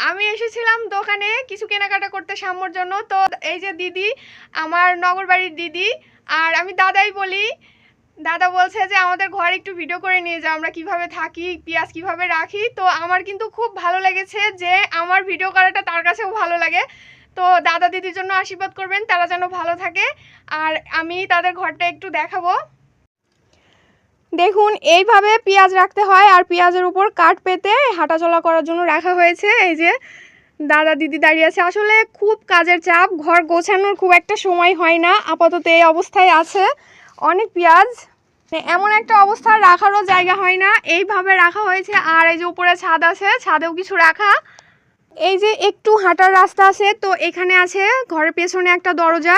আমি এসেছিলাম দোকানে কিছু কেনাকাটা করতে শাম্মুর জন্য। তো এই যে দিদি, আমার নগর বাড়ির দিদি, আর আমি দাদাই বলি। দাদা বলছে যে আমাদের ঘরে একটু ভিডিও করে নিয়ে যাও, আমরা কিভাবে থাকি, পেঁয়াজ কিভাবে রাখি। তো আমার কিন্তু খুব ভালো লেগেছে যে আমার ভিডিও করাটা তার কাছেও ভালো লাগে। তো দাদা দিদির জন্য আশীর্বাদ করবেন, তারা যেন ভালো থাকে। আর আমি তাদের ঘরটা একটু দেখাবো। দেখুন, এইভাবে পেঁয়াজ রাখতে হয়, আর পেঁয়াজের উপর কাঠ পেতে হাঁটাচলা করার জন্য রাখা হয়েছে। এই যে দাদা দিদি দাঁড়িয়ে আছে। আসলে খুব কাজের চাপ, ঘর গোছানোর খুব একটা সময় হয় না। আপাতত এই অবস্থায় আছে অনেক পেঁয়াজ, এমন একটা অবস্থা রাখারও জায়গা হয় না, এইভাবে রাখা হয়েছে। আর এই যে উপরে ছাদ আছে, ছাদেও কিছু রাখা। এই যে একটু হাঁটার রাস্তা আছে, তো এখানে আছে ঘরের পেছনে একটা দরজা।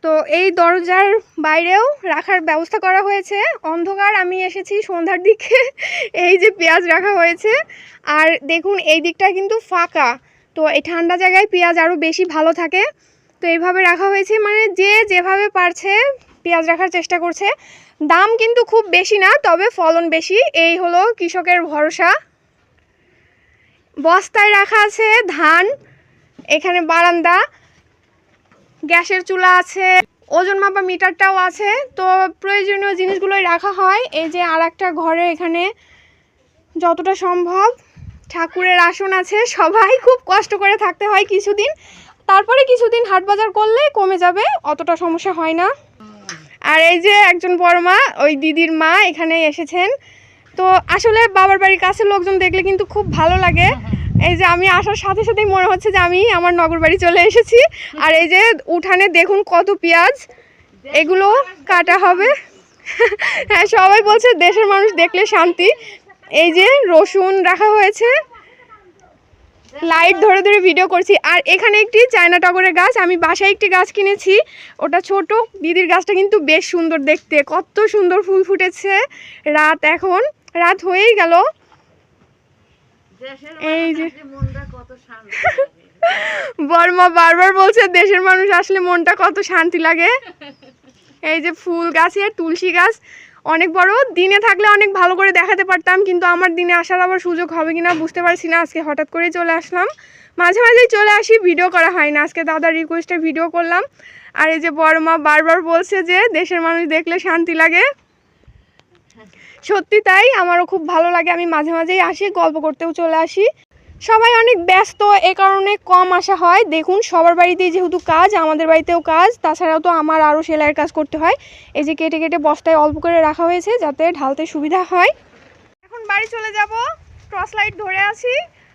তো এই দরজার বাইরেও রাখার ব্যবস্থা করা হয়েছে। অন্ধকার, আমি এসেছি সন্ধ্যার দিকে। এই যে পেঁয়াজ রাখা হয়েছে, আর দেখুন এই দিকটা কিন্তু ফাঁকা। তো এই ঠান্ডা জায়গায় পেঁয়াজ আরও বেশি ভালো থাকে। তো এইভাবে রাখা হয়েছে, মানে যে যেভাবে পারছে পেঁয়াজ রাখার চেষ্টা করছে। দাম কিন্তু খুব বেশি না, তবে ফলন বেশি, এই হলো কৃষকের ভরসা। বস্তায় রাখা আছে ধান, এখানে বারান্দা, গ্যাসের চুলা আছে, ওজন মাপা মিটারটাও আছে। তো প্রয়োজনীয় জিনিসগুলোই রাখা হয়। এই যে আর একটা ঘরে এখানে যতটা সম্ভব ঠাকুরের আসন আছে। সবাই খুব কষ্ট করে থাকতে হয় কিছুদিন, তারপরে কিছুদিন হাট বাজার করলে কমে যাবে, অতটা সমস্যা হয় না। আর এই যে একজন বড় মা, ওই দিদির মা এখানে এসেছেন। তো আসলে বাবার বাড়ির কাছের লোকজন দেখলে কিন্তু খুব ভালো লাগে। এই যে আমি আসার সাথে সাথেই মনে হচ্ছে যে আমি আমার নগর বাড়ি চলে এসেছি। আর এই যে উঠানে দেখুন কত পেঁয়াজ, এগুলো কাটা হবে। হ্যাঁ, সবাই বলছে দেশের মানুষ দেখলে শান্তি। এই যে রসুন রাখা হয়েছে, লাইট ধরে ধরে ভিডিও করছি। আর এখানে একটি চায়না টগরের গাছ, আমি বাসায় একটি গাছ কিনেছি, ওটা ছোট। দিদির গাছটা কিন্তু বেশ সুন্দর দেখতে, কত সুন্দর ফুল ফুটেছে। এখন রাত হয়েই গেল। এই যে বর্মা বারবার বলছে দেশের মানুষ আসলে মনটা কত শান্তি লাগে। এই যে ফুল গাছের তুলসী গাছ অনেক বড়, দিনে থাকলে অনেক ভালো করে দেখাতে পারতাম, কিন্তু আমার দিনে আসার আবার সুযোগ হবে কিনা বুঝতে পারছি না। আজকে হঠাৎ করেই চলে আসলাম, মাঝে মাঝেই চলে আসি, ভিডিও করা হয় না। আজকে দাদার রিকোয়েস্টে ভিডিও করলাম। আর এই যে বড় মা বারবার বলছে যে দেশের মানুষ দেখলে শান্তি লাগে। সত্যি তাই, আমারও খুব ভালো লাগে। আমি মাঝে মাঝেই আসি, গল্প করতেও চলে আসি। সবাই অনেক ব্যস্ত, এ কারণে কম আসা হয়। দেখুন সবার বাড়িতেই যেহেতু কাজ, আমাদের বাড়িতেও কাজ, তাছাড়াও তো আমার আরও সেলাইয়ের কাজ করতে হয়। এই যে কেটে কেটে বস্তায় অল্প করে রাখা হয়েছে যাতে ঢালতে সুবিধা হয়। এখন বাড়ি চলে যাব, টর্চ লাইট ধরে আছি,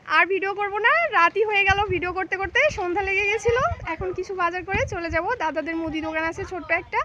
আর ভিডিও করব না, রাতই হয়ে গেল ভিডিও করতে করতে, সন্ধ্যা লেগে গেছিলো। এখন কিছু বাজার করে চলে যাব, দাদাদের মুদি দোকান আছে ছোট্ট একটা।